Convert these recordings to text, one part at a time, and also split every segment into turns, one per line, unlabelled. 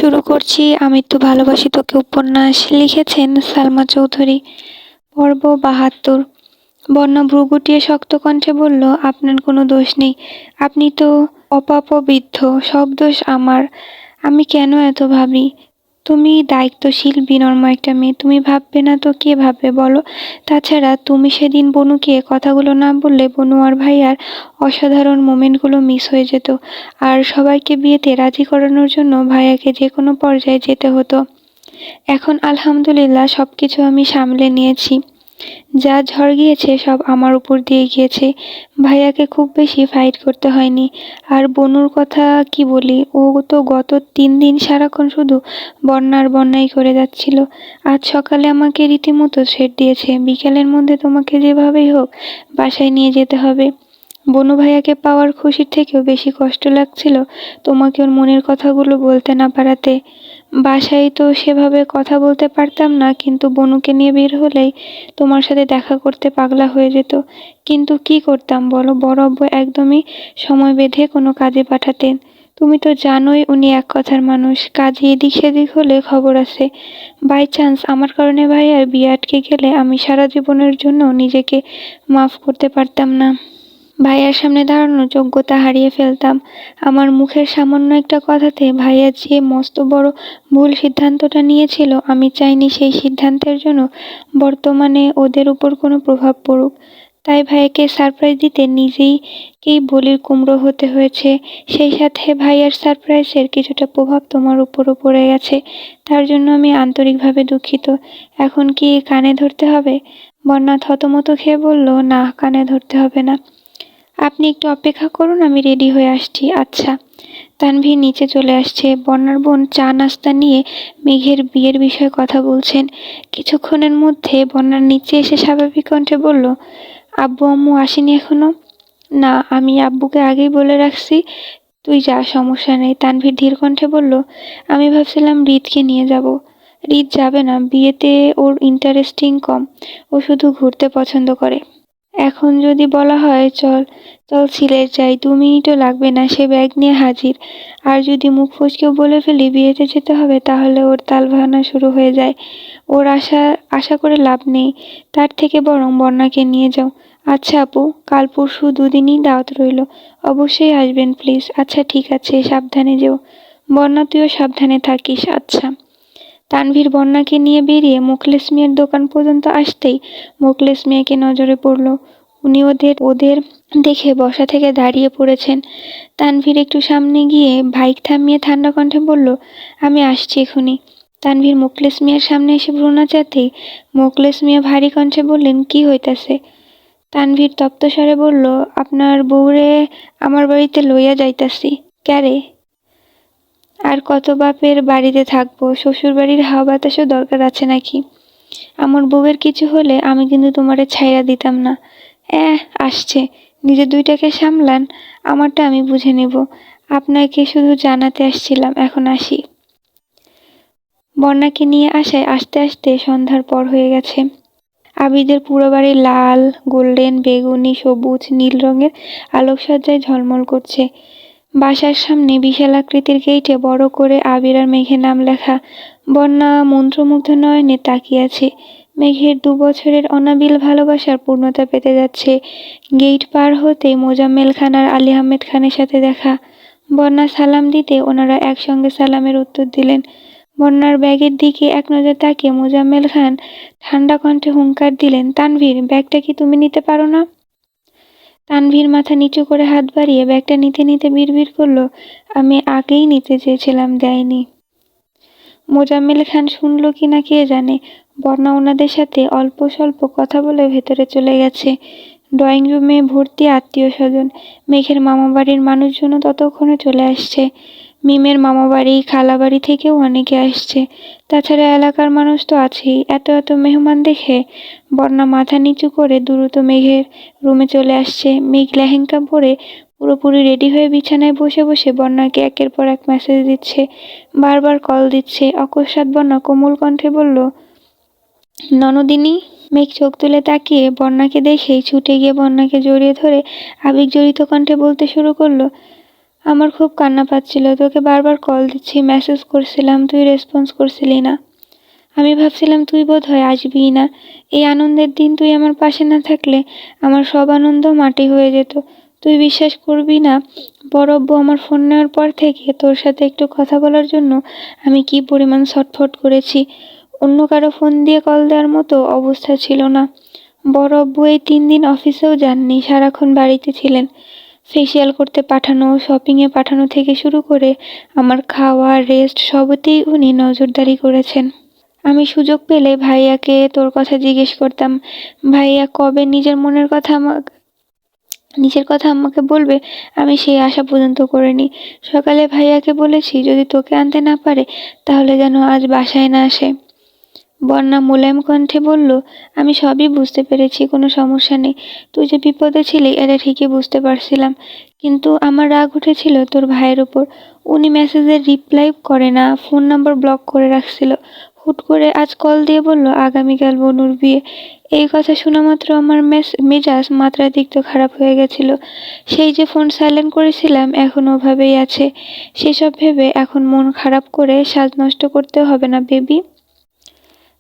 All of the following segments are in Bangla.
শুরু করছি আমি তো ভালোবাসি তোকে উপন্যাস। লিখেছেন সালমা চৌধুরী। পর্ব ৭২। বন্যা ভ্রু গুটিয়ে শক্ত কণ্ঠে বলল, আপনার কোনো দোষ নেই। আপনি তো অপাপবিদ্ধ। সব দোষ আমার। আমি কেন এত ভাবি? তুমি দায়িত্বশীল বিনম্র একটা মেয়ে। তুমি ভাববে না তো কে ভাববে বলো? তাছাড়া তুমি সেদিন বনুকে কথাগুলো না বললে বনু আর ভাইয়ার অসাধারণ মোমেন্টগুলো মিস হয়ে যেত। আর সবাইকে বিয়েতে রাজি করানোর জন্য ভাইয়াকে যে কোনো পর্যায়ে যেতে হতো। এখন আলহামদুলিল্লাহ সবকিছু আমি সামলে নিয়েছি। যা ঝড় গিয়েছে সব আমার উপর দিয়ে গিয়েছে। ভাইয়াকে খুব বেশি ফাইট করতে হয়নি। আর বনুর কথা কি বলি, ও তো গত 3 দিন সারাক্ষণ শুধু বন্যার বন্যাই করে যাচ্ছিল। আজ সকালে আমাকে রীতিমতো থ্রেট দিয়েছে, বিকেলের মধ্যে তোমাকে যেভাবেই হোক বাসায় নিয়ে যেতে হবে। বনু ভাইয়াকে পাওয়ার খুশির থেকেও বেশি কষ্ট লাগছিল তোমাকে ওর মনের কথাগুলো বলতে না পারাতে। বাসায় তো সেভাবে কথা বলতে পারতাম না, কিন্তু বনুকে নিয়ে বের হলেই তোমার সাথে দেখা করতে পাগলা হয়ে যেত। কিন্তু কি করতাম বলো, বড় আব্বু একদমই সময় বেঁধে কোনো কাজে পাঠাতেন। তুমি তো জানোই উনি এক কথার মানুষ, কাজে এদিক সেদিক হলে খবর আছে। বাই চান্স আমার কারণে ভাইয়ার বিয়ে আটকে গেলে আমি সারা জীবনের জন্য নিজেকে মাফ করতে পারতাম না। ভাইয়ার সামনে দাঁড়ানোর যোগ্যতা হারিয়ে ফেলতাম। আমার মুখের সামান্য একটা কথাতে ভাইয়া যে মস্ত বড় ভুল সিদ্ধান্তটা নিয়েছিল, আমি চাইনি সেই সিদ্ধান্তের জন্য বর্তমানে ওদের উপর কোনো প্রভাব পড়ুক। তাই ভাইয়াকে সারপ্রাইজ দিতে নিজেকেই বলির কুমড়ো হতে হয়েছে। সেই সাথে ভাইয়ার সারপ্রাইজের কিছুটা প্রভাব তোমার উপরও পড়ে গেছে। তার জন্য আমি আন্তরিকভাবে দুঃখিত। এখন কি কানে ধরতে হবে? বন্যা থতমত খেয়ে বলল, না, কানে ধরতে হবে না। আপনি একটু অপেক্ষা করুন, আমি রেডি হয়ে আসছি। আচ্ছা। তানভীর নিচে চলে আসছে। বন্যার বোন চা নাস্তা নিয়ে মেঘের বিয়ের বিষয়ে কথা বলছেন। কিছুক্ষণের মধ্যে বন্যার নিচে এসে স্বাভাবিক কণ্ঠে বলল, আব্বু আম্মু আসেনি এখনো? না, আমি আব্বুকে আগেই বলে রাখছি, তুই যা, সমস্যা নেই। তানভীর ধীর কণ্ঠে বলল, আমি ভাবছিলাম রিতকে নিয়ে যাব। রিত যাবে না, বিয়েতে ওর ইন্টারেস্টিং কম। ও শুধু ঘুরতে পছন্দ করে। এখন যদি বলা হয় চল চল সিলেট যাই, 2 মিনিটও লাগবে না, সে ব্যাগ নিয়ে হাজির। আর যদি মুখ ফসকেও বলে ফেলি বিয়েতে যেতে হবে, তাহলে ওর তালবাহানা শুরু হয়ে যায়। ওর আশা আশা করে লাভ নেই। তার থেকে বরং বন্যাকে নিয়ে যাও। আচ্ছা আপু, কাল পরশু 2 দিনই দাওয়াত রইল। অবশ্যই আসবেন প্লিজ। আচ্ছা ঠিক আছে, সাবধানে যেও। বন্যা, তুইও সাবধানে থাকিস। আচ্ছা। তানভীর বন্যাকে নিয়ে বেরিয়ে মোখলেস মিয়ার দোকান পর্যন্ত আসতেই মোখলেস মিয়াকে নজরে পড়ল। উনি ওদের দেখে বসা থেকে দাঁড়িয়ে পড়েছেন। তানভীর একটু সামনে গিয়ে বাইক থামিয়ে ঠান্ডা কণ্ঠে বলল, আমি আসছি এখুনি। তানভীর মোখলেস মিয়ার সামনে এসে ভ্রু নাচাতেই মোখলেস মিয়া ভারী কণ্ঠে বললেন, কি হইতাছে? তানভীর তপ্ত স্বরে বলল, আপনার বউরে আমার বাড়িতে লইয়া যাইতাছি। ক্যারে? আর কত বাপের বাড়িতে থাকবো? শ্বশুরবাড়ির হাওয়া বাতাসও দরকার আছে নাকি? আমার বউয়ের কিছু হলে আমি কিন্তু তোমারে ছাইড়া দিতাম না। আসছে। নিজের 2টাকে সামলান, আমারটা আমি বুঝে নেব। আপনাকে শুধু জানাতে আসছিলাম, এখন আসি। বন্যাকে নিয়ে আসায় আস্তে আস্তে সন্ধ্যার পর হয়ে গেছে। আবিদের পুরো বাড়ি লাল, গোল্ডেন, বেগুনি, সবুজ, নীল রঙের আলোকসজ্জায় ঝলমল করছে। বাসার সামনে বিশাল আকৃতির গেইটে বড় করে আবির আর মেঘের নাম লেখা। বন্যা মন্ত্রমুগ্ধ নয়নে তাকিয়ে আছে। মেঘের 2 বছরের অনাবিল ভালোবাসার পূর্ণতা পেতে যাচ্ছে। গেইট পার হতেই মোজাম্মেল খান আর আলী আহমেদ খানের সাথে দেখা। বন্যা সালাম দিতে ওনারা একসঙ্গে সালামের উত্তর দিলেন। বন্যার ব্যাগের দিকে এক নজর তাকিয়ে মোজাম্মেল খান ঠান্ডা কণ্ঠে হুংকার দিলেন, তানভীর, ব্যাগটা কি তুমি নিতে পারো না? তানভীর মাথা নিচু করে হাত বাড়িয়ে ব্যাগটা নিতে নিতে বিড়বিড় করল, আমি আগেই নিতে চেয়েছিলাম, দেয়নি। মোজাম্মেল খান শুনল কি না কে জানে। বন্যা ওনাদের সাথে অল্প স্বল্প কথা বলে ভেতরে চলে গেছে। ড্রয়িং রুমে ভর্তি আত্মীয় স্বজন। মেঘের মামাবাড়ির মানুষজনও ততক্ষণে চলে আসছে। মিমের মামাবাড়ি, খালাবাড়ি থেকেও অনেকে আসছে। তাছাড়া এলাকার মানুষ তো আছেই। এত এত মেহমান দেখে বন্যা মাথা নিচু করে দ্রুত মেঘের রুমে চলে আসছে। মেঘ লেহেঙ্গা পরে পুরোপুরি রেডি হয়ে বিছানায় বসে বসে বন্যাকে একের পর এক মেসেজ দিচ্ছে, বারবার কল দিচ্ছে। অকস্মাৎ বন্যা কোমল কণ্ঠে বলল, ননদিনী। মেঘ চোখ তুলে তাকিয়ে বন্যাকে দেখেই ছুটে গিয়ে বন্যাকে জড়িয়ে ধরে আবেগ জড়িত কণ্ঠে বলতে শুরু করলো, আমার খুব কান্না পাচ্ছিল, তোকে বারবার কল দিচ্ছি, মেসেজ করছিলাম, তুই রেসপন্স করছিলি না। আমি ভাবছিলাম তুই বোধহয় আসবিই না। এই আনন্দের দিন তুই আমার পাশে না থাকলে আমার সব আনন্দ মাটি হয়ে যেত। তুই বিশ্বাস করবি না, বড়ব্বু আমার ফোন নেওয়ার পর থেকে তোর সাথে একটু কথা বলার জন্য আমি কি পরিমাণ ছটফট করেছি। অন্য কারো ফোন দিয়ে কল দেওয়ার মতো অবস্থা ছিল না। বড়ব্বু এই 3 দিন অফিসেও যাননি, সারাক্ষণ বাড়িতে ছিলেন। ফেসিয়াল করতে পাঠানো, শপিংয়ে পাঠানো থেকে শুরু করে আমার খাওয়া, রেস্ট সবতেই উনি নজরদারি করেছেন। আমি সুযোগ পেলে ভাইয়াকে তোর কথা জিজ্ঞেস করতাম। ভাইয়া কবে নিজের কথা আমাকে বলবে, আমি সেই আশা পর্যন্ত করিনি। সকালে ভাইয়াকে বলেছি যদি তোকে আনতে না পারে তাহলে যেন আজ বাসায় না আসে। বন্যা মোলায়েম কণ্ঠে বলল, আমি সবই বুঝতে পেরেছি, কোনো সমস্যা নেই। তুই যে বিপদে ছিলি এটা ঠিকই বুঝতে পারছিলাম, কিন্তু আমার রাগ উঠেছিল তোর ভাইয়ের উপর। উনি মেসেজের রিপ্লাই করে না, ফোন নাম্বার ব্লক করে রাখছিল। হুট করে আজ কল দিয়ে বলল আগামীকাল বনুর বিয়ে। এই কথা শোনা মাত্র আমার মেজাজ মাত্রাতিরিক্ত খারাপ হয়ে গেছিল। সেই যে ফোন সাইলেন্ট করেছিলাম এখনো ওভাবেই আছে। সেসব ভেবে এখন মন খারাপ করে সাজ নষ্ট করতে হবে না বেবি।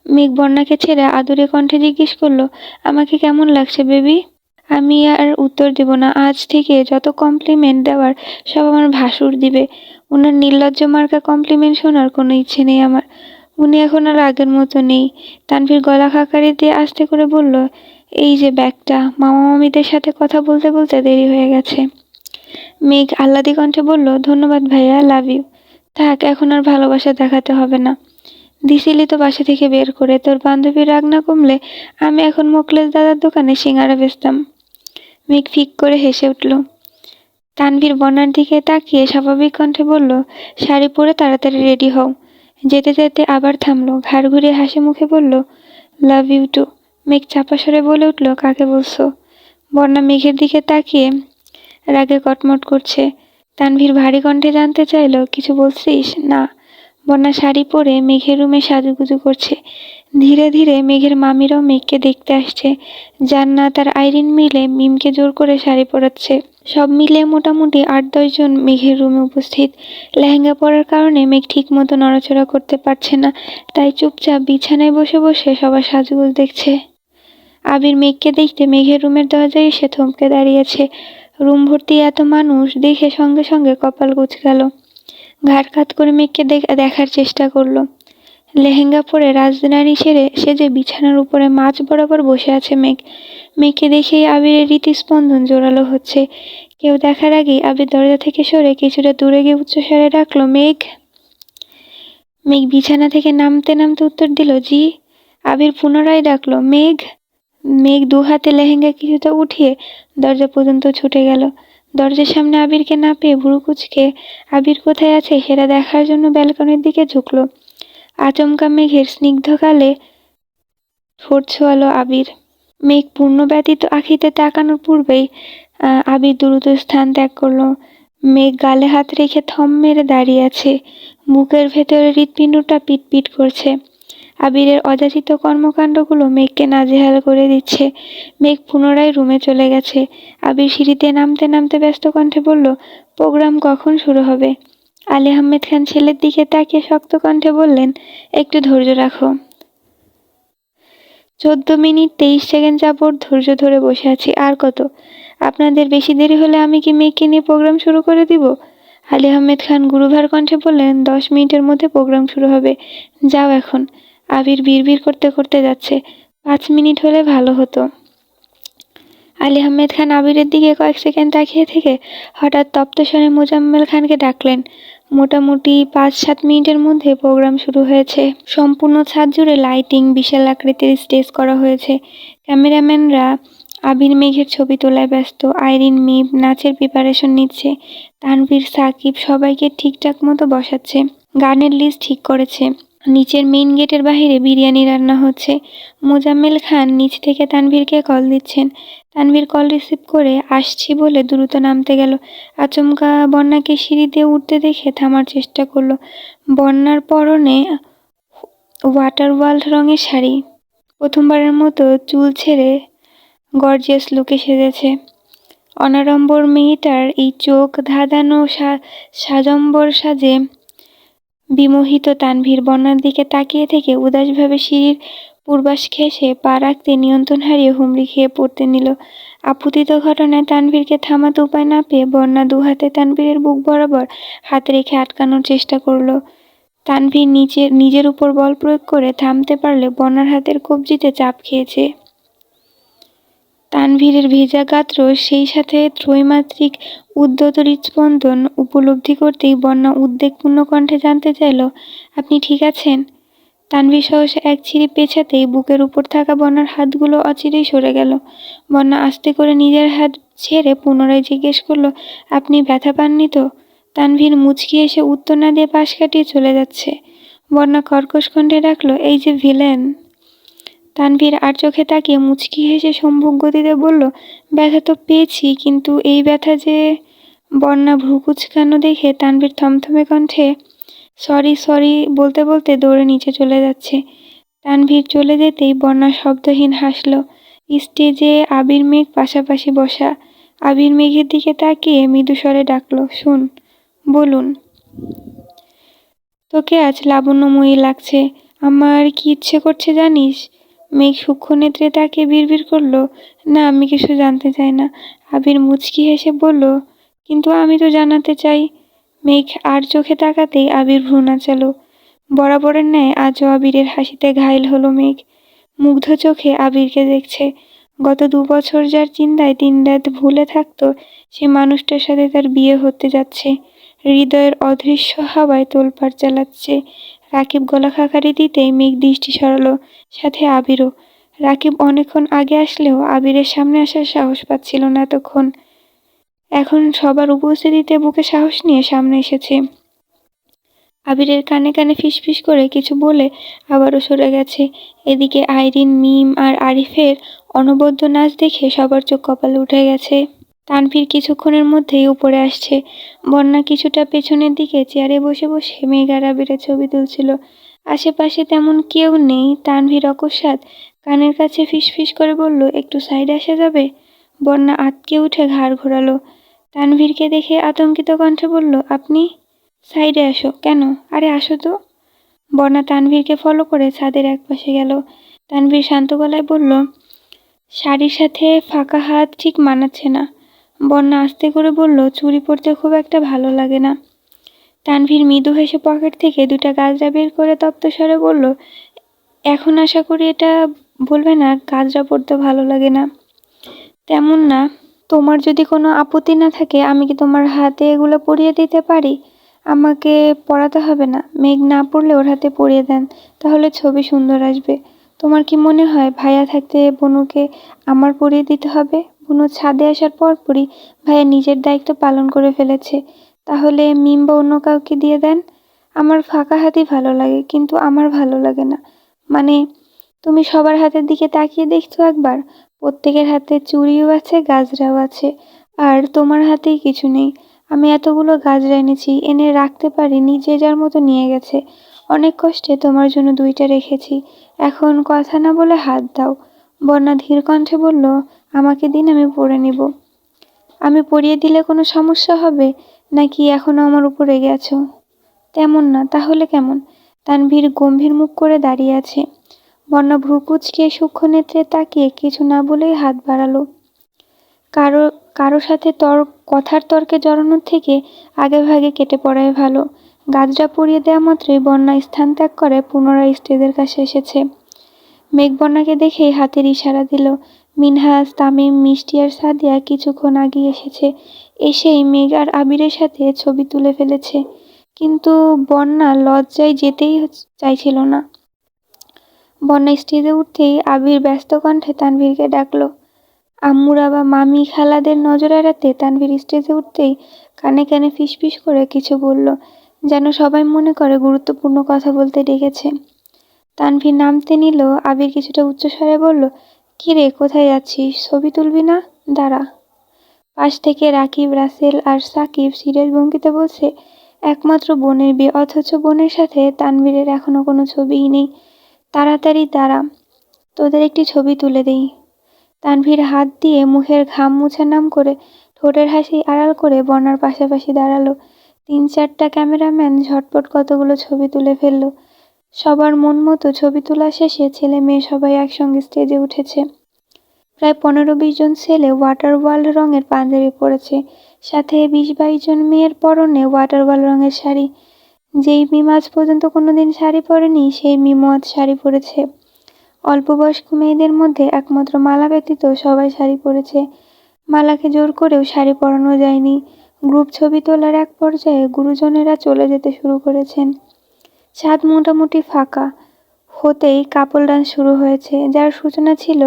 মেঘ বন্যাকে ছেড়ে আদুরে কণ্ঠে জিজ্ঞেস করল, আমাকে কেমন লাগছে বেবি? আমি আর উত্তর দেব না। আজ থেকে যত কমপ্লিমেন্ট দেওয়ার সব আমার ভাসুর দিবে। ওনার নির্লজ্জ মার্কা কমপ্লিমেন্ট শোনার কোনো ইচ্ছে নেই আমার। উনি এখন আর আগের মতো নেই। তানভীর গলা খাকারি দিয়ে আস্তে করে বলল, এই যে ব্যাগটা, মামা মামিদের সাথে কথা বলতে বলতে দেরি হয়ে গেছে। মেঘ আহ্লাদি কণ্ঠে বলল, ধন্যবাদ ভাইয়া, লাভ ইউ। থাক, এখন আর ভালোবাসা দেখাতে হবে না। দিছিলি তো বাসা থেকে বের করে। তোর বান্ধবীর রাগ না কমলে আমি এখন মোকলেস দাদার দোকানে সিঙ্গারা বেচতাম। মেঘ ফিক করে হেসে উঠল। তানভীর বন্যার দিকে তাকিয়ে স্বাভাবিক কণ্ঠে বলল, শাড়ি পরে তাড়াতাড়ি রেডি হও। যেতে যেতে আবার থামলো, ঘাড় ঘুরিয়ে হাসি মুখে বলল, লাভ ইউ টু। মেঘ চাপা স্বরে বলে উঠল, কাকে বলছো? বন্যা মেঘের দিকে তাকিয়ে রাগে কটমট করছে। তানভীর ভারী কণ্ঠে জানতে চাইল, কিছু বলছিস? না। বন্যা শাড়ি পরে মেঘের রুমে সাজুগুজু করছে। ধীরে ধীরে মেঘের মামিরাও মেঘকে দেখতে আসছে। জান্নাত আর আইরিন মিলে মিমকে জোর করে শাড়ি পরাচ্ছে। সব মিলিয়ে মোটামুটি 8-10 জন মেঘের রুমে উপস্থিত। লেহেঙ্গা পরার কারণে মেঘ ঠিক মতো নড়াচড়া করতে পারছে না, তাই চুপচাপ বিছানায় বসে বসে সবার সাজগোজ দেখছে। আবির মেঘকে দেখতে মেঘের রুমের দরজায় এসে থমকে দাঁড়িয়েছে। রুম ভর্তি এত মানুষ দেখে সঙ্গে সঙ্গে কপাল কুঁচকাল। ঘাড় কাত করে মেঘকে দেখার চেষ্টা করলো। লেহেঙ্গা পরে রাজনারী সেজে বিছানার উপরে মাঝ বরাবর বসে আছে মেঘ। মেঘকে দেখেই আবিরের হৃৎস্পন্দন জোরালো হচ্ছে। কেউ দেখার আগেই আবির দরজা থেকে সরে কিছুটা দূরে গিয়ে উচ্চস্বরে ডাকলো, মেঘ। মেঘ বিছানা থেকে নামতে নামতে উত্তর দিল, জি। আবির পুনরায় ডাকলো, মেঘ। মেঘ 2 হাতে লেহেঙ্গা কিছুটা উঠিয়ে দরজা পর্যন্ত ছুটে গেল। দরজার সামনে আবিরকে না পেয়ে ভুরু কুঁচকে আবির কোথায় আছে সেটা দেখার জন্য ব্যালকনির দিকে ঝুঁকল। আচমকা মেঘের স্নিগ্ধ গালে ঠোঁট ছোঁয়ালো আবির। মেঘ পূর্ণ ব্যতীত আখিতে তাকানোর পূর্বেই আবির দ্রুত স্থান ত্যাগ করল। মেঘ গালে হাত রেখে থম মেরে দাঁড়িয়ে আছে। বুকের ভেতরে হৃৎপিণ্ডটা পিটপিট করছে। আবিরের অযাচিত কর্মকাণ্ডগুলো মেঘকে নাজেহাল করে দিচ্ছে। মেঘ পুনরায় রুমে চলে গেছে। আবির সিঁড়িতে নামতে নামতে ব্যস্ত কণ্ঠে বলল, প্রোগ্রাম কখন শুরু হবে? আলী আহমেদ খান ছেলের দিকে তাকিয়ে শক্ত কণ্ঠে বললেন, একটু ধৈর্য রাখো। 14 মিনিট 23 সেকেন্ড যাবৎ ধৈর্য ধরে বসে আছি, আর কত? আপনাদের বেশি দেরি হলে আমি কি মেঘকে নিয়ে প্রোগ্রাম শুরু করে দিব? আলী আহমেদ খান গুরুভার কণ্ঠে বললেন, 10 মিনিটের মধ্যে প্রোগ্রাম শুরু হবে, যাও এখন। আবির বিড়বিড় করতে করতে যাচ্ছে, 5 মিনিট হলে ভালো হতো। আলী আহমেদ খান আবিরের দিকে কয়েক সেকেন্ড তাকিয়ে থেকে হঠাৎ তপ্ত স্বরে মোজাম্মেল খানকে ডাকলেন। মোটামুটি 5-7 মিনিটের মধ্যে প্রোগ্রাম শুরু হয়েছে। সম্পূর্ণ ছাদ জুড়ে লাইটিং, বিশাল আকৃতির স্টেজ করা হয়েছে। ক্যামেরাম্যানরা আবির মেঘের ছবি তোলায় ব্যস্ত। আইরিন মিম নাচের প্রিপারেশন নিচ্ছে। তানভীর, সাকিব সবাইকে ঠিকঠাক মতো বসাচ্ছে। গানের লিস্ট ঠিক করেছে। নিচের মেইন গেটের বাহিরে বিরিয়ানি রান্না হচ্ছে। মোজাম্মেল খান নিচ থেকে তানভীরকে কল দিচ্ছেন। তানভীর কল রিসিভ করে আসছি বলে দ্রুত নামতে গেল। আচমকা বন্যাকে সিঁড়ি দিয়ে উঠতে দেখে থামার চেষ্টা করলো। বন্যার পরনে ওয়াটার ওয়ার্ল্ড রঙের শাড়ি। প্রথমবারের মতো চুল ছেড়ে গর্জিয়াস লুকে সেজেছে। অনাড়ম্বর মেয়েটার এই চোখ ধাঁধানো সাজম্বর সাজে বিমোহিত তানভীর বন্যার দিকে তাকিয়ে থেকে উদাসভাবে সিঁড়ির পূর্বাস ঘেঁষে পা রাখতে নিয়ন্ত্রণ হারিয়ে হুমড়ি খেয়ে পড়তে নিল। আপতিত ঘটনায় তানভীরকে থামাতে উপায় না পেয়ে বন্যা দুহাতে তানভীরের বুক বরাবর হাত রেখে আটকানোর চেষ্টা করল। তানভীর নিজের উপর বল প্রয়োগ করে থামতে পারলে বন্যার হাতের কবজিতে চাপ খেয়েছে। তানভীরের ভেজা গাত্র, সেই সাথে ত্রৈমাত্রিক উদ্যত হৃৎস্পন্দন উপলব্ধি করতেই বন্যা উদ্বেগপূর্ণ কণ্ঠে জানতে চাইল, আপনি ঠিক আছেন? তানভীর সহসা এক ছিরি পেছাতেই বুকের উপর থাকা বন্যার হাতগুলো অচিরেই সরে গেল। বন্যা আস্তে করে নিজের হাত ছেড়ে পুনরায় জিজ্ঞেস করল, আপনি ব্যথা পাননি তো? তানভীর মুচকি এসে উত্তর না দিয়ে পাশ কাটিয়ে চলে যাচ্ছে। বন্যা কর্কশ কণ্ঠে ডাকল, এই যে ভিলেন। তানভীর আর চোখে তাকিয়ে মুচকি হেসে সম্মুখ গতিতে বলল, ব্যথা তো পেয়েছি, কিন্তু এই ব্যথা যে। বন্যা ভ্রুকুচকানো দেখে তানভীর থমথমে কণ্ঠে সরি সরি বলতে বলতে দৌড়ে নিচে চলে যাচ্ছে। তানভীর চলে যেতেই বন্যা শব্দহীন হাসল। স্টেজে আবির মেঘ পাশাপাশি বসা। আবির মেঘের দিকে তাকিয়ে মৃদু স্বরে ডাকল, শুন। বলুন। তোকে আজ লাবণ্যময়ী লাগছে। আমার কি ইচ্ছে করছে জানিস? মেঘ সূক্ষ্ম নেত্রে তাকিয়ে বিড়বিড় করল, না, আমি কিছু জানতে চাই না। আবির মুচকি হেসে বলল, কিন্তু আমি তো জানাতে চাই। মেঘ আর চোখে তাকাতেই আবির ভ্রু নাচালো। বরাবরের ন্যায় আজও আবিরের হাসিতে ঘায়েল হলো মেঘ। মুগ্ধ চোখে আবিরকে দেখছে। গত 2 বছর যার চিন্তায় দিনরাত ভুলে থাকতো, সে মানুষটার সাথে তার বিয়ে হতে যাচ্ছে। হৃদয়ের অদৃশ্য হাওয়ায় তোলপাড় চালাচ্ছে। রাকিব গলা খাকারি দিতেই মেঘ দৃষ্টি সরালো, সাথে আবিরও। রাকিব অনেকক্ষণ আগে আসলেও আবিরের সামনে আসার সাহস পাচ্ছিল না এতক্ষণ। এখন সবার উপস্থিতিতে বুকে সাহস নিয়ে সামনে এসেছে। আবিরের কানে কানে ফিসফিস করে কিছু বলে আবারও সরে গেছে। এদিকে আইরিন, মিম আর আরিফের অনবদ্য নাচ দেখে সবার চোখ কপালে উঠে গেছে। তানভীর কিছুক্ষণের মধ্যেই উপরে আসছে। বন্যা কিছুটা পেছনের দিকে চেয়ারে বসে বসে মেঘ আর আবিরের ছবি তুলছিল। আশেপাশে তেমন কেউ নেই। তানভীর অকস্মাৎ কানের কাছে ফিসফিস করে বলল, একটু সাইডে আসা যাবে? বন্যা আঁতকে উঠে ঘাড় ঘোরালো। তানভীরকে দেখে আতঙ্কিত কণ্ঠে বলল, আপনি? সাইডে আসো কেন? আরে আসো তো। বন্যা তানভীরকে ফলো করে ছাদের একপাশে গেল। তানভীর শান্ত গলায় বলল, শাড়ির সাথে ফাঁকা হাত ঠিক মানাচ্ছে না। বন্যা আস্তে করে বলল, চুড়ি পরতে খুব একটা ভালো লাগে না। তানভীর মৃদু হেসে পকেট থেকে 2টা গাজরা বের করে তপ্ত স্বরে বলল, এখন আশা করি এটা বলবে না গাজরা পরতে ভালো লাগে না। তেমন না। তোমার যদি কোনো আপত্তি না থাকে আমি কি তোমার হাতে এগুলো পরিয়ে দিতে পারি? আমাকে পরাতে হবে না। মেঘ না পড়লে ওর হাতে পরিয়ে দেন, তাহলে ছবি সুন্দর আসবে। তোমার কি মনে হয় ভাইয়া থাকতে বনুকে আমার পরিয়ে দিতে হবে? বনু ছাদে আসার পরপরই ভাইয়া নিজের দায়িত্ব পালন করে ফেলেছে। তাহলে মিম বা অন্য কাউকে দিয়ে দেন। আমার ফাঁকা হাতই ভালো লাগে, কিন্তু আমার ভালো লাগে না। মানে, তুমি সবার হাতের দিকে তাকিয়ে দেখছো একবার। প্রত্যেকের হাতে চুড়িও আছে, গাজরাও আছে, আর তোমার হাতেই কিছু নেই। আমি এতগুলো গাজরা এনেছি, এনে রাখতে পারিনি, যে যার মতো নিয়ে গেছে। অনেক কষ্টে তোমার জন্য 2টা রেখেছি। এখন কথা না বলে হাত দাও। বন্যা ধীর কণ্ঠে বলল, আমাকে দিন, আমি পরে নিব। আমি পরিয়ে দিলে কোনো সমস্যা হবে নাকি এখনো আমার উপর রেগে আছো? তেমন না। তাহলে কেমন? তানভীর গম্ভীর মুখ করে দাঁড়িয়ে আছে। বন্যা ভ্রু কুঁচকে সূক্ষ্ম নেত্রে তাকিয়ে কিছু না বলেই হাত বাড়ালো। কারো কারো সাথে কথার তর্কে জড়ানোর থেকে আগেভাগে কেটে পড়াই ভালো। গাজরা পরিয়ে দেওয়া মাত্রই বন্যা স্থান ত্যাগ করে পুনরায় স্টেজের কাছে এসেছে। মেঘ বন্যাকে দেখেই হাতের ইশারা দিল। মিনহাজ, তামিম, মিষ্টি আর সাদিয়া কিছুক্ষণ আগে এসেছে। এসেই মেঘ আর আবিরের সাথে ছবি তুলে ফেলেছে। কিন্তু বন্যা লজ্জায় যেতেই চাইছিল না। বন্যা স্টেজে উঠতেই আবির ব্যস্ত কণ্ঠে তানভীরকে ডাকলো। আম্মুরা বা মামি খালাদের নজর এড়াতে তানভীর স্টেজে উঠতেই কানে কানে ফিসফিস করে কিছু বলল, যেন সবাই মনে করে গুরুত্বপূর্ণ কথা বলতে ডেকেছে। তানভীর নামতে নিল। আবির কিছুটা উচ্চস্বরে বলল, কিরে, কোথায় যাচ্ছিস? ছবি তুলবি না? দাঁড়া। পাশ থেকে রাকিব, রাসেল আর সাকিব সিরিয়াস ভঙ্গিতে বলছে, একমাত্র বোনের বিয়ে, অথচ বোনের সাথে তানভীরের এখনো কোনো ছবিই নেই। তাড়াতাড়ি দাঁড়া, তোদের একটি ছবি তুলে দেই। তানভীর হাত দিয়ে মুখের ঘাম মুছার নাম করে ঠোঁটের হাসি আড়াল করে বন্যার পাশাপাশি দাঁড়ালো। 3-4টা ক্যামেরাম্যান ঝটপট কতগুলো ছবি তুলে ফেলল। সবার মন মতো ছবি তোলা শেষে ছেলে মেয়ে সবাই একসঙ্গে স্টেজে উঠেছে। প্রায় 15-20 জন ছেলে ওয়াটার ওয়ার্ল্ড রঙের পাঞ্জাবি পরেছে, সাথে 20-22 জন মেয়ের পরনে ওয়াটার ওয়ার্ল্ড রঙের শাড়ি। যেই মিম আজ পর্যন্ত কোনোদিন শাড়ি পরেনি সেই মিমও আজ শাড়ি পরেছে। অল্প বয়স্ক মেয়েদের মধ্যে একমাত্র মালা ব্যতীত সবাই শাড়ি পরেছে। মালাকে জোর করেও শাড়ি পরানো যায়নি। গ্রুপ ছবি তোলার এক পর্যায়ে গুরুজনেরা চলে যেতে শুরু করেছেন। ছাদ মোটামুটি ফাঁকা হতেই কাপল ডান্স শুরু হয়েছে, যার সূচনা ছিল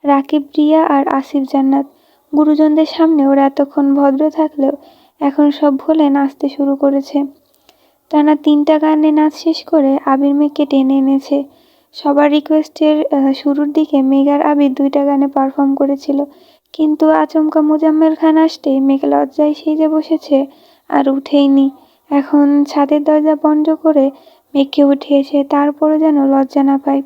রাকিব, রিয়া আর আসিফ জান্নাত। গুরুজনদের সামনে ওরা এতক্ষণ ভদ্র থাকলেও এখন সব ভুলে নাচতে শুরু করেছে। টানা 3টা গানে নাচ শেষ করে আবির মেঘকে টেনে এনেছে। সবার রিকোয়েস্টের শুরুর দিকে মেঘ আর আবির 2টা গানে পারফর্ম করেছিল, কিন্তু আচমকা মোজাম্মেল খান আসতেই মেঘ লজ্জায় সেজে বসেছে আর উঠেইনি। এখন ছাদের দরজা বন্ধ করে মেঘকে উঠিয়েছে, তারপরও যেন লজ্জা না পায়।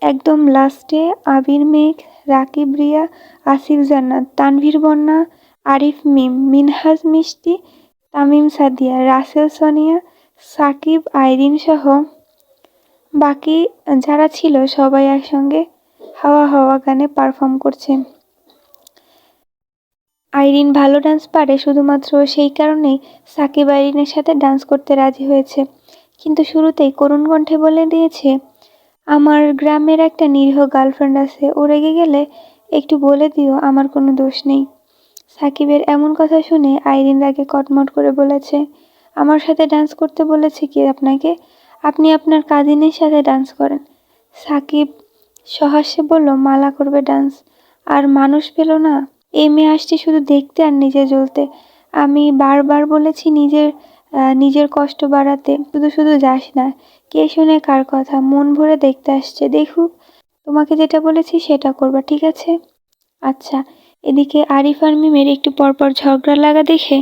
একদম লাস্টে আবির, মেঘ, রাকিব, রিয়া, আসিফ জান্নাত, তানভীর, বন্যা, আরিফ, মিম, মিনহাজ, মিষ্টি, তামিম, সাদিয়া, রাসেল, সোনিয়া, সাকিব, আইরিন সহ বাকি যারা ছিল সবাই একসঙ্গে হাওয়া হাওয়া গানে পারফর্ম করছে। আইরিন ভালো ডান্স পারে, শুধুমাত্র সেই কারণেই সাকিব আইরিনের সাথে ডান্স করতে রাজি হয়েছে। কিন্তু শুরুতেই করুণ কণ্ঠে বলে দিয়েছে, আমার গ্রামের একটা নিরীহ গার্লফ্রেন্ড আছে, ও রেগে গেলে একটু বলে দিও আমার কোনো দোষ নেই। সাকিবের এমন কথা শুনে আইরিন রাগে কটমট করে বলেছে, আমার সাথে ডান্স করতে বলেছে কি আপনাকে? আপনি আপনার কাজিনের সাথে ডান্স করেন। সাকিব সহাস্যে বলল, মালা করবে ডান্স, আর মানুষ পেল না। এই মেয়ে আসছে শুধু দেখতে আর নিজে জ্বলতে। আমি বারবার বলেছি নিজের কষ্ট বাড়াতে, শুধু শুধু যাস না। কে শুনে কার কথা, মন ভরে দেখতে আসছে, দেখুক। তোমাকে যেটা বলেছি সেটা করবা, ঠিক আছে? আচ্ছা। এদিকে আরিফ আর মিমের একটু পরপর ঝগড়া লাগা দেখে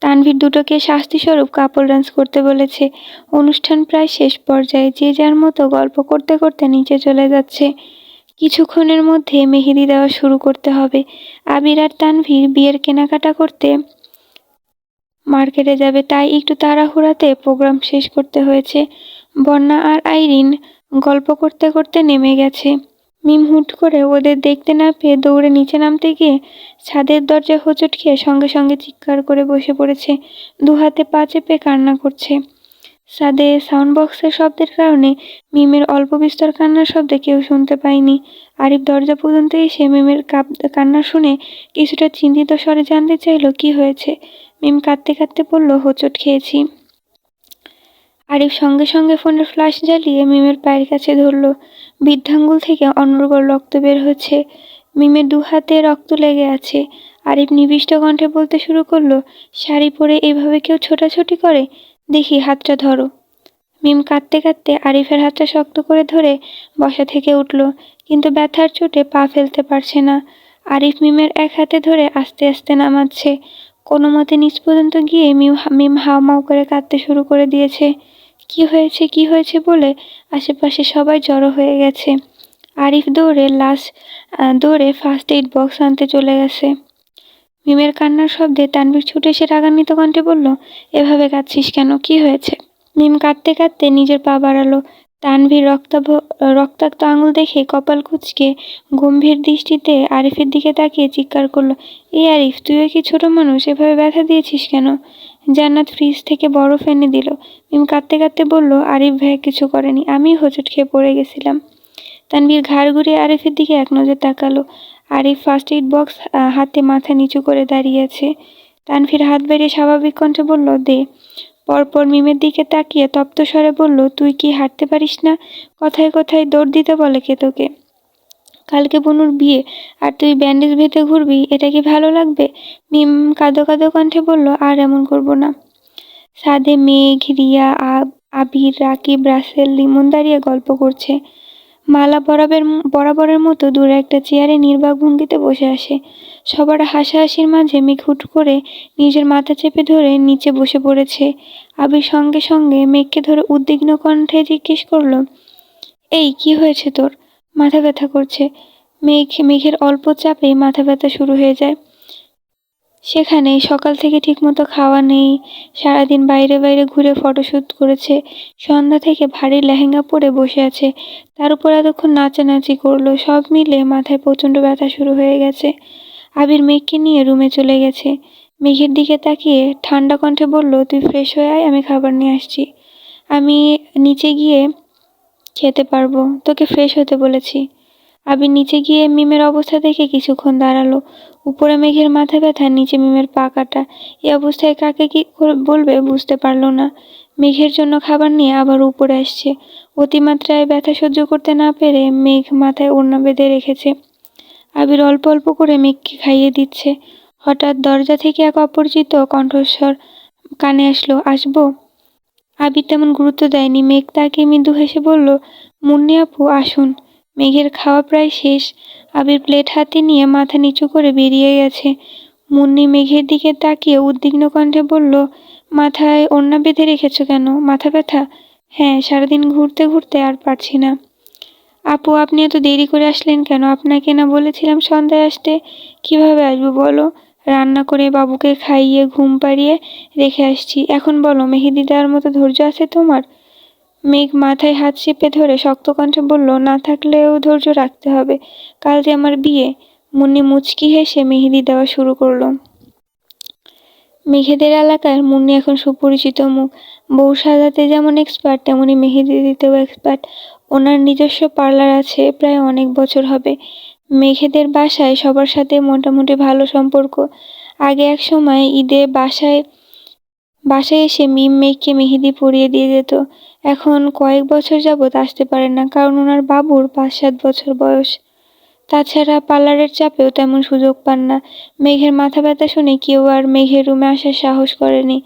তানভীর দুটোকে শাস্তিস্বরূপ কাপল ডান্স করতে বলেছে। অনুষ্ঠান প্রায় শেষ পর্যায়ে, যে যার মতো গল্প করতে করতে নিচে চলে যাচ্ছে। কিছুক্ষণের মধ্যে মেহেদি দেওয়া শুরু করতে হবে। আবির আর তানভীর বিয়ের কেনাকাটা করতে মার্কেটে যাবে, তাই একটু তাড়াহুড়াতে প্রোগ্রাম শেষ করতে হয়েছে। বন্যা আর আইরিন গল্প করতে করতে নেমে গেছে। মিম হুট করে ওদের দেখতে না পেয়ে দৌড়ে নিচে নামতে গিয়ে ছাদের দরজায় হোঁচট খেয়ে সঙ্গে সঙ্গে চিৎকার করে বসে পড়েছে। 2 হাতে পা চেপে কান্না করছে। ছাদে সাউন্ড বক্সের শব্দের কারণে মিমের অল্প বিস্তর কান্নার শব্দে কেউ শুনতে পায়নি। আরিফ দরজা পর্যন্ত এসে মিমের কান্না শুনে কিছুটা চিন্তিত স্বরে জানতে চাইল কি হয়েছে। মিম কাঁদতে কাঁদতে বলল, হোঁচট খেয়েছি। আরিফ সঙ্গে সঙ্গে ফোনের ফ্ল্যাশ জ্বালিয়ে মিমের পায়ের কাছে ধরল। বৃদ্ধাঙ্গুল থেকে অনর্গল রক্ত বের হচ্ছে। মিমের 2 হাতে রক্ত লেগে আছে। আরিফ নিবিষ্ট কণ্ঠে বলতে শুরু করলো, শাড়ি পরে এভাবে কেউ ছোটাছুটি করে? দেখি হাতটা ধরো। মিম কাঁদতে কাঁদতে আরিফের হাতটা শক্ত করে ধরে বসা থেকে উঠল, কিন্তু ব্যথার চোটে পা ফেলতে পারছে না। আরিফ মিমের এক হাতে ধরে আস্তে আস্তে নামাচ্ছে। কোনো মতে নিচ পর্যন্ত গিয়ে মিম হাউমাউ করে কাঁদতে শুরু করে দিয়েছে। কি হয়েছে কি হয়েছে বলে আশেপাশে সবাই জড়ো হয়ে গেছে। আরিফ দৌড়ে ফার্স্ট এইড বক্স আনতে চলে গেছে। মিমের কান্নার শব্দে তানভীর ছুটে এসে রাগান্বিত কণ্ঠে বলল, এভাবে কাঁদছিস কেন, কি হয়েছে? মিম কাঁদতে কাঁদতে নিজের পা বাড়ালো। তানভীর রক্তাক্ত আঙুল দেখে কপাল কুঁচকে গম্ভীর দৃষ্টিতে আরিফের দিকে তাকিয়ে চিৎকার করলো, এই আরিফ, তুইও কি ছোট মানুষ? এভাবে ব্যথা দিয়েছিস কেন? জান্নাত ফ্রিজ থেকে বরফ এনে দিল। মিম কাঁদতে কাঁদতে বলল, আরিফ ভাই কিছু করেনি, আমি হোঁচট খেয়ে পড়ে গেছিলাম। তানভীর ঘাড় ঘুরিয়ে আরিফের দিকে এক নজর তাকালো। আরিফ ফার্স্ট এইড বক্স হাতে মাথা নিচু করে দাঁড়িয়ে আছে। তানভীর হাত বাড়িয়ে স্বাভাবিক কণ্ঠে বলল, দে। পরপর মিমের দিকে তাকিয়ে তপ্ত স্বরে বলল, তুই কি হাঁটতে পারিস না? কথায় কথায় দৌড় দিতে বলে কে তোকে? কালকে বনুর বিয়ে আর তুই ব্যান্ডেজ বেঁধে ঘুরবি, এটা কি ভালো লাগবে? মিম কাঁদো কাঁদো কণ্ঠে বলল, আর এমন করবো না। ছাদে মেঘ, রিয়া, আবির, রাকিব, রাসেল, লিমন দাঁড়িয়ে গল্প করছে। মালা বরাবরের মতো দূরে একটা চেয়ারে নির্বাক ভঙ্গিতে বসে আসে। সবার হাসাহাসির মাঝে মেঘ হুট করে নিজের মাথা চেপে ধরে নিচে বসে পড়েছে। আবির সঙ্গে সঙ্গে মেঘকে ধরে উদ্বিগ্ন কণ্ঠে জিজ্ঞেস করল, এই কি হয়েছে তোর? মাথা ব্যথা করছে। মেঘের অল্প চাপেই মাথা ব্যথা শুরু হয়ে যায়। সেখানে সকাল থেকে ঠিকমতো খাওয়া নেই, সারাদিন বাইরে বাইরে ঘুরে ফটোশ্যুট করেছে, সন্ধ্যা থেকে ভারী লেহেঙ্গা পরে বসে আছে, তার উপর এতক্ষণ নাচানাচি করলো, সব মিলে মাথায় প্রচণ্ড ব্যথা শুরু হয়ে গেছে। আবির মেঘকে নিয়ে রুমে চলে গেছে। মেঘের দিকে তাকিয়ে ঠান্ডা কণ্ঠে বলল, তুই ফ্রেশ হয়ে আয়, আমি খাবার নিয়ে আসছি। আমি নিচে গিয়ে খেতে পারবো, তোকে ফ্রেশ হতে বলেছি। আবির নিচে গিয়ে মিমের অবস্থা দেখে কিছুক্ষণ দাঁড়ালো। উপরে মেঘের মাথা ব্যথা, নিচে মিমের পা কাটা। এই অবস্থায় কাকে কি বলবে বুঝতে পারল না। মেঘের জন্য খাবার নিয়ে আবার উপরে আসছে। অতিমাত্রায় ব্যথা সহ্য করতে না পেরে মেঘ মাথায় ওড়না বেঁধে রেখেছে। আবির অল্প অল্প করে মেঘকে খাইয়ে দিচ্ছে। হঠাৎ দরজা থেকে এক অপরিচিত কণ্ঠস্বর কানে আসলো, আসবো? আবির তেমন গুরুত্ব দেয়নি। মেঘ তাকে মৃদু হেসে বলল, মুন্নি আপু আসুন। মেঘের খাওয়া প্রায় শেষ। আবির প্লেট হাতে নিয়ে মাথা নিচু করে বেরিয়ে গেছে। মুন্নি মেঘের দিকে তাকিয়ে উদ্বিগ্ন কণ্ঠে বলল, মাথায় ওড়না বেঁধে রেখেছো কেন? মাথা ব্যথা? হ্যাঁ, সারাদিন ঘুরতে ঘুরতে আর পারছি না। আপু আপনি এত দেরি করে আসলেন কেন? আপনাকে না বলেছিলাম সন্ধ্যায় আসতে? কিভাবে আসবো বলো? রান্না করে বাবুকে খাইয়ে ঘুম পাড়িয়ে রেখে আসছি। এখন বলো, মেহেদি দেওয়ার মতো ধৈর্য আছে তোমার? মেঘ মাথায় হাত চেপে ধরে শক্ত কণ্ঠে বলল, না থাকলেও ধৈর্য রাখতে হবে, কাল যে আমার বিয়ে। মুন্নি মুচকি হেসে মেহেদি দেওয়া শুরু করলো। মেঘেদের এলাকার মুন্নি এখন সুপরিচিত মুখ। বউ সাজাতে যেমন এক্সপার্ট, তেমনি মেহেদি দিতেও এক্সপার্ট। ওনার নিজস্ব পার্লার আছে, প্রায় অনেক বছর হবে। মেঘেদের বাসায় সবার সাথে মোটামুটি ভালো সম্পর্ক। আগে এক সময় ঈদে বাসায় বাসায় এসে মিম মেঘকে মেহেদি পরিয়ে দিয়ে যেত। এখন কয়েক বছর যাবৎ আসতে পারেন না, কারণ ওনার বাবুর 5-7 বছর বয়স। তাছাড়া পার্লারের চাপেও তেমন সুযোগ পান না। মেঘের মাথা ব্যথা শুনে কেউ আর মেঘের রুমে আসার সাহস করেনি।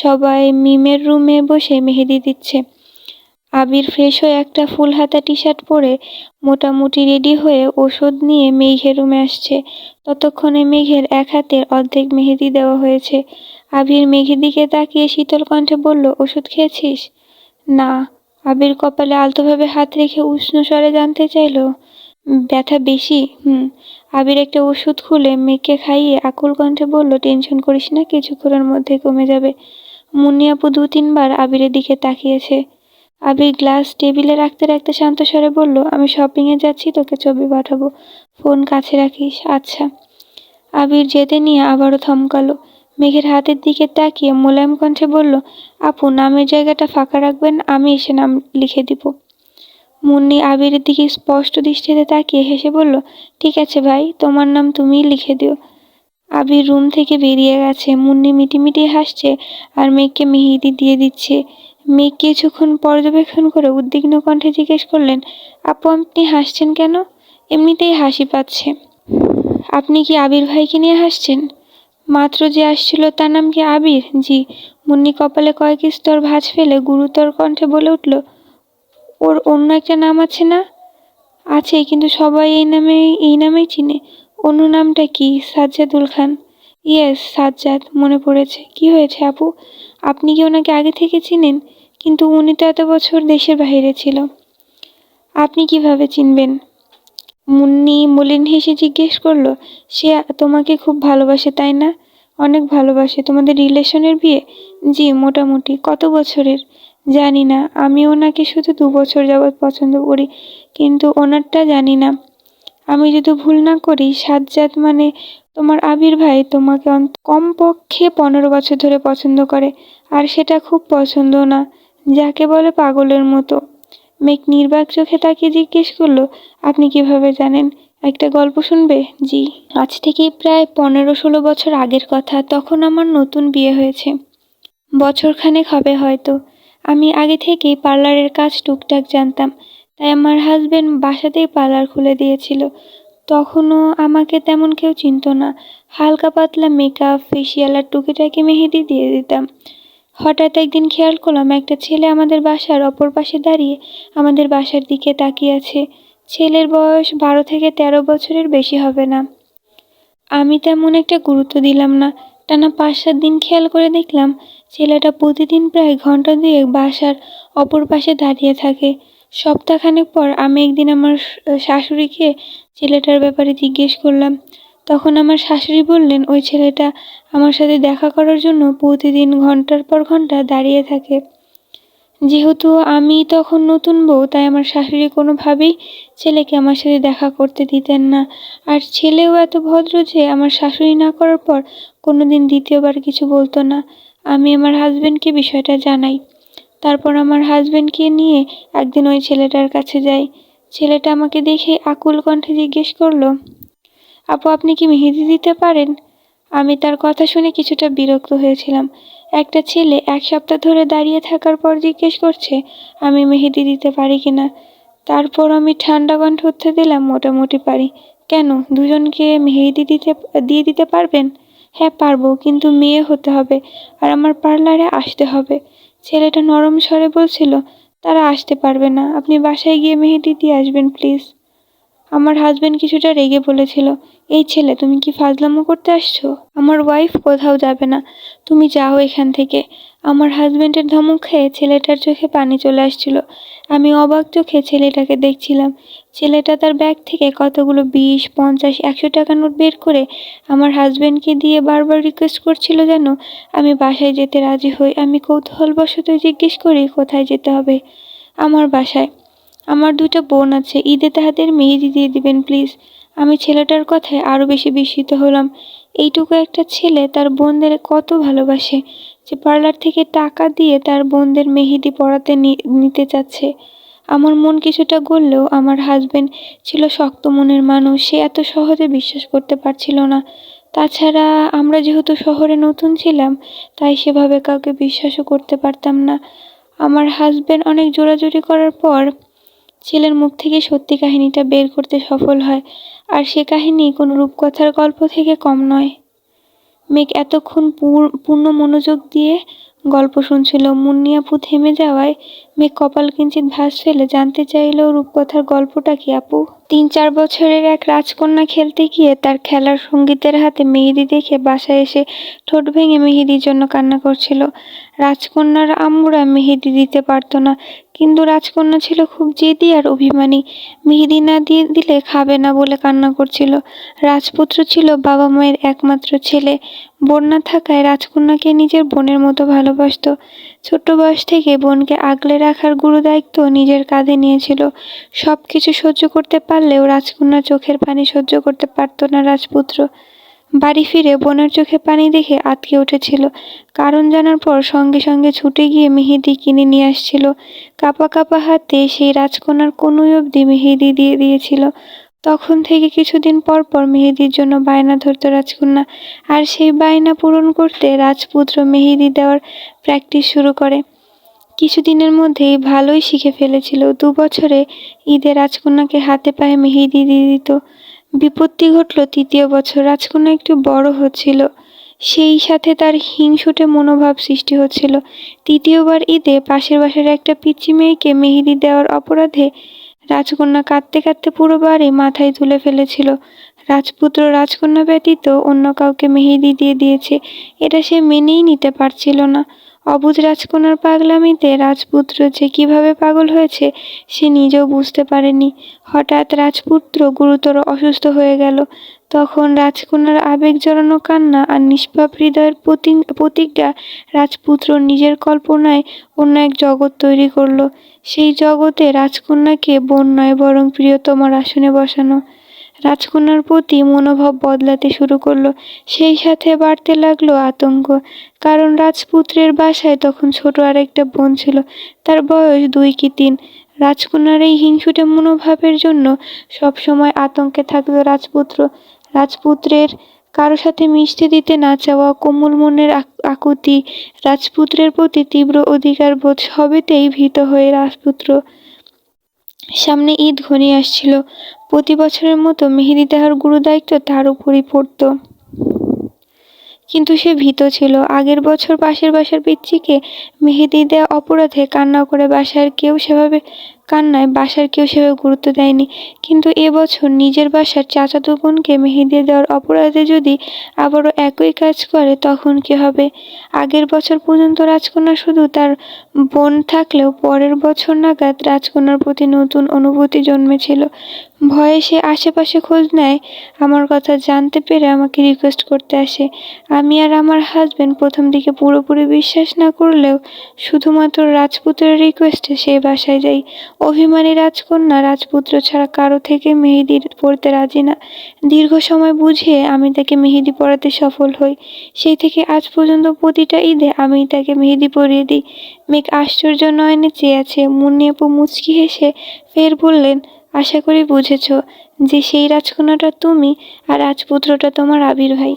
সবাই মিমের রুমে বসে মেহেদি দিচ্ছে। আবির ফ্রেশ হয়ে একটা ফুল হাতা টি শার্ট পরে মোটামুটি রেডি হয়ে ওষুধ নিয়ে মেঘের রুমে আসছে। ততক্ষণে মেঘের এক হাতের অর্ধেক মেহেদি দেওয়া হয়েছে। আবির মেঘের দিকে তাকিয়ে শীতল কণ্ঠে বলল, ওষুধ খেয়েছিস? না। আবির কপালে আলতোভাবে হাত রেখে উষ্ণ স্বরে জানতে চাইল, ব্যথা বেশি? আবির একটা ওষুধ খুলে মেঘকে খাইয়ে আকুল কণ্ঠে বলল, টেনশন করিস না, কিছুক্ষণের মধ্যে কমে যাবে। মুন্নি আপু 2-3 বার আবিরের দিকে তাকিয়েছে। আবির গ্লাস টেবিলে রাখতে রাখতে শান্ত স্বরে বলল, আমি শপিংয়ে যাচ্ছি, তোকে ছবি পাঠাবো, ফোন কাছে রাখিস। আচ্ছা। আবির যেতে নিয়ে আবারও থমকালো। মেঘের হাতের দিকে তাকিয়ে মোলায়েম কণ্ঠে বলল, আপু নামের জায়গাটা ফাঁকা রাখবেন, আমি এসে নাম লিখে দিব। মুন্নি আবিরের দিকে স্পষ্ট দৃষ্টিতে তাকিয়ে হেসে বলল, ঠিক আছে ভাই, তোমার নাম তুমিই লিখে দিও। আবির রুম থেকে বেরিয়ে গেছে। মুন্নি মিটিমিটি হাসছে আর মেঘকে মেহেদি দিয়ে দিচ্ছে। মেঘ কিছুক্ষণ পর্যবেক্ষণ করে উদ্বিগ্ন কণ্ঠে জিজ্ঞেস করলেন, আপু আপনি হাসছেন কেন? এমনিতেই হাসি পাচ্ছে। আপনি কি আবির ভাইকে নিয়ে হাসছেন? মাত্র যে আসছিল তার নাম কি আবির? জি। মুন্নি কপালে কয়েক স্তর ভাঁজ ফেলে গুরুতর কণ্ঠে বলে উঠল, ওর অন্য একটা নাম আছে না? আছে, কিন্তু সবাই এই নামেই চিনে। অন্য নামটা কি? সাজ্জাদুল খান। ইয়েস, সাজ্জাদ, মনে পড়েছে। কি হয়েছে আপু? আপনি কি ওনাকে আগে থেকে চিনেন? কিন্তু উনি তো এত বছর দেশের বাইরে ছিল। আপনি কিভাবে চিনবেন? মুন্নি মলিন হেসে জিজ্ঞেস করল, সে তোমাকে খুব ভালোবাসে তাই না? অনেক ভালোবাসে। তোমাদের রিলেশনের বিয়ে? জি, মোটামুটি। কত বছরের? জানি না, আমি ওনাকে শুধু 2 বছর যাবৎ পছন্দ করি, কিন্তু ওনারটা জানি না। আমি যদি ভুল না করি, সাজ্জাদ মানে তোমার আবির ভাই তোমাকে কমপক্ষে 15 বছর ধরে পছন্দ করে, আর সেটা খুব পছন্দ না, যাকে বলে পাগলের মতো। মেঘ নির্বাক চোখে তাকিয়ে জিজ্ঞেস করলো, আপনি কিভাবে জানেন? একটা গল্প শুনবে? জি। আজ থেকে প্রায় 15-16 বছর আগের কথা। তখন আমার নতুন বিয়ে হয়েছে, বছরখানেক হবে হয়তো। আমি আগে থেকেই পার্লারের কাজ টুকটাক জানতাম, তাই আমার হাজবেন্ড বাসাতেই পার্লার খুলে দিয়েছিল। তখনও আমাকে তেমন কেউ চিনত না। হালকা পাতলা মেকআপ, ফেসিয়াল আর টুকিটাকি মেহেদি দিয়ে দিতাম। হঠাৎ একদিন খেয়াল করলাম একটা ছেলে আমাদের বাসার অপর পাশে দাঁড়িয়ে আমাদের বাসার দিকে তাকিয়ে আছে। ছেলের বয়স 12 থেকে 13 বছরের বেশি হবে না। আমি তেমন একটা গুরুত্ব দিলাম না। টানা 5-7 দিন খেয়াল করে দেখলাম ছেলেটা প্রতিদিন প্রায় ঘন্টা 2 বাসার অপর পাশে দাঁড়িয়ে থাকে। সপ্তাহখানেক পর আমি একদিন আমার শাশুড়িকে ছেলেটার ব্যাপারে জিজ্ঞেস করলাম। তখন আমার শাশুড়ি বললেন, ওই ছেলেটা আমার সাথে দেখা করার জন্য প্রতিদিন ঘন্টার পর ঘন্টা দাঁড়িয়ে থাকে। যেহেতু আমি তখন নতুন বউ, তাই আমার শাশুড়ি কোনোভাবেই ছেলেকে আমার সাথে দেখা করতে দিতেন না। আর ছেলেও এত ভদ্র যে আমার শাশুড়ি না করার পর কোনোদিন দ্বিতীয়বার কিছু বলতো না। আমি আমার হাজবেন্ডকে বিষয়টা জানাই। তারপর আমার হাজবেন্ডকে নিয়ে একদিন ওই ছেলেটার কাছে যাই। ছেলেটা আমাকে দেখে আকুল কণ্ঠে জিজ্ঞেস করলো, আপু, আপনি কি মেহেদি দিতে পারেন? আমি তার কথা শুনে কিছুটা বিরক্ত হয়েছিলাম। একটা ছেলে 1 সপ্তাহ ধরে দাঁড়িয়ে থাকার পর জিজ্ঞেস করছে আমি মেহেদি দিতে পারি কিনা। তারপর আমি ঠান্ডা কণ্ঠে উত্তর দিলাম, মোটামুটি পারি। কেন, দুজনকে মেহেদি দিয়ে দিতে পারবেন? হ্যাঁ পারবো, কিন্তু মেয়ে হতে হবে আর আমার পার্লারে আসতে হবে। ছেলেটা নরম স্বরে বলছিল, তারা আসতে পারবে না, আপনি বাসায় গিয়ে মেহেদি দিয়ে আসবেন প্লিজ। আমার হাজবেন্ড কিছুটা রেগে বলেছিল, এই ছেলে, তুমি কি ফাজলামো করতে আসছো? আমার ওয়াইফ কোথাও যাবে না, তুমি যাও এখান থেকে। আমার হাজবেন্ডের ধমক খেয়ে ছেলেটার চোখে পানি চলে আসছিল। আমি অবাক চোখে ছেলেটাকে দেখছিলাম। ছেলেটা তার ব্যাগ থেকে কতগুলো 20, 50, 100 টাকা নোট বের করে আমার হাজবেন্ডকে দিয়ে বারবার রিকোয়েস্ট করছিল যেন আমি বাসায় যেতে রাজি হই। আমি কৌতূহলবশত জিজ্ঞেস করি, কোথায় যেতে হবে? আমার বাসায়। আমার 2টা বোন আছে, ঈদে তাহাদের মেহেদি দিয়ে দিবেন প্লিজ। আমি ছেলেটার কথায় আরো বেশি বিস্মিত হলাম। এইটুকু একটা ছেলে তার বোনদের কত ভালোবাসে যে পার্লার থেকে টাকা দিয়ে তার বোনদের মেহেদি পরাতে নিতে চাচ্ছে। আমার মন কিছুটা গললেও আমার হাজবেন্ড ছিল শক্ত মনের মানুষ, সে এত সহজে বিশ্বাস করতে পারছিল না। তাছাড়া আমরা যেহেতু শহরে নতুন ছিলাম, তাই সেভাবে কাউকে বিশ্বাসও করতে পারতাম না। আমার হাজবেন্ড অনেক জোরাজুরি করার পর ছেলের মুখ থেকে সত্যি কাহিনীটা বের করতে সফল হয়। আর সে কাহিনী কোনো রূপকথার গল্প থেকে কম নয়। মেঘ এতক্ষণ পূর্ণ মনোযোগ দিয়ে গল্প শুনছিল। মুন্নি আপু থেমে যাওয়ায় মেঘ কপাল কিঞ্চিত ভাঁজ ফেলে জানতে চাইল, রূপকথার গল্পটা কি আপু? 3-4 বছরের এক রাজকন্যা খেলতে গিয়ে তার খেলার সঙ্গীতের হাতে মেহেদি দেখে বাসায় এসে ঠোঁট ভেঙে মেহেদির জন্য কান্না করছিল। রাজকন্যার আম্মুরা মেহেদি দিতে পারতো না, কিন্তু রাজকন্যা ছিল খুব জেদি আর অভিমানী। মেহেদি না দিয়ে দিলে খাবে না বলে কান্না করছিল। রাজপুত্র ছিল বাবা মায়ের একমাত্র ছেলে। বোন না থাকায় রাজকন্যাকে নিজের বোনের মতো ভালোবাসতো। ছোট্ট বয়স থেকে বোনকে আগলে রাখার গুরু দায়িত্ব নিজের কাঁধে নিয়েছিল। সবকিছু সহ্য করতে পারলেও রাজকন্যার চোখের পানি সহ্য করতে পারত না রাজপুত্র। বাড়ি ফিরে বোনের চোখে পানি দেখে আঁতকে উঠেছিল। কারণ জানার পর সঙ্গে সঙ্গে ছুটে গিয়ে মেহেদি কিনে নিয়ে আসছিল। কাঁপা কাঁপা হাতে সেই রাজকন্যার কনুই অবধি মেহেদি দিয়ে দিয়েছিল। তখন থেকে কিছুদিন পর পর মেহেদির জন্য বায়না ধরত রাজকন্যা। আর সেই বায়না পূরণ করতে রাজপুত্র মেহেদি দেওয়ার প্র্যাকটিস শুরু করে। কিছুদিনের মধ্যেই ভালোই শিখে ফেলেছিল। 2 বছরে ঈদে রাজকন্যাকে হাতে পায়ে মেহেদি দিয়ে দিত। বিপত্তি ঘটল 3য় বছর। রাজকন্যা একটু বড় হচ্ছিল, সেই সাথে তার হিংসুটে মনোভাব সৃষ্টি হচ্ছিল। 3য়বার ঈদে পাশের বাসার একটা পিচ্চি মেয়েকে মেহেদি দেওয়ার অপরাধে রাজকন্যা কাঁদতে কাঁদতে পুরো বাড়ি মাথায় তুলে ফেলেছিল। রাজপুত্র রাজকন্যা ব্যতীত অন্য কাউকে মেহেদি দিয়ে দিয়েছে, এটা সে মেনেই নিতে পারছিল না। অবুঝ রাজকন্যার পাগলামিতে রাজপুত্র যে কিভাবে পাগল হয়েছে সে নিজেও বুঝতে পারেনি। হঠাৎ রাজপুত্র গুরুতর অসুস্থ হয়ে গেল। তখন রাজকন্যার আবেগ জড়ানো কান্না আর নিষ্পাপ হৃদয়ের প্রতিজ্ঞা রাজপুত্র নিজের কল্পনায় অন্য এক জগৎ তৈরি করল। সেই জগতে রাজকন্যাকে বোন নয় বরং প্রিয়তমার আসনে বসানো। রাজকন্যার প্রতি মনোভাব বদলাতে শুরু করলো। সেই সাথে বাড়তে লাগলো আতঙ্ক। কারণ রাজপুত্রের বাসায় তখন ছোট আরেকটা বোন ছিল, তার বয়স 2 কি 3। রাজকন্যার এই হিংসুটে মনোভাবের জন্য সবসময় আতঙ্কে থাকতো রাজপুত্র। রাজপুত্রের কারো সাথে মিশতে দিতে না চাওয়া, কোমল মনের আকুতি, রাজপুত্রের প্রতি তীব্র অধিকার বোধ, সবেতেই ভীত হয়ে রাজপুত্র। সামনে ঈদ ঘনিয়ে আসছিল। প্রতি বছরের মতো মেহেদি দেওয়ার গুরুদায়িত্ব তার উপরই পড়ত। কিন্তু সে ভীত ছিল। আগের বছর পাশের বাসার পিচ্চিকে মেহেদি দেওয়া অপরাধে কান্না করে বাসার কেউ সেভাবে কান্নায় বাসার কেউ সেভাবে গুরুত্ব দেয়নি, কিন্তু এবছর নিজের বাসার চাচাতো বোনকে মেহেদি দেওয়ার অপরাধে যদি আবারও একই কাজ করে তখন কি হবে? আগের বছর পর্যন্ত রাজকন্যা শুধু তার বোন থাকলেও পরের বছর নাগাদ রাজকন্যার প্রতি নতুন অনুভূতি জন্মেছিল। ভয়ে সে আশেপাশে খোঁজ নেয়, আমার কথা জানতে পেরে আমাকে রিকোয়েস্ট করতে আসে। আমি আর আমার হাজবেন্ড প্রথম দিকে পুরোপুরি বিশ্বাস না করলেও শুধুমাত্র রাজপুত্রের রিকোয়েস্টে সেই বাসায় যাই। অভিমানী রাজকন্যা রাজপুত্র ছাড়া কারো থেকে মেহেদি পরতে রাজি না। দীর্ঘ সময় বুঝিয়ে আমি তাকে মেহেদি পরাতে সফল হই। সেই থেকে আজ পর্যন্ত প্রতিটা ঈদে আমিই তাকে মেহেদি পরিয়ে দিই। মেঘ আশ্চর্য নয়নে চেয়ে আছে। মুন্নি আপু মুচকি হেসে ফের বললেন, আশা করি বুঝেছ যে সেই রাজকন্যাটা তুমি আর রাজপুত্রটা তোমার আবির ভাই।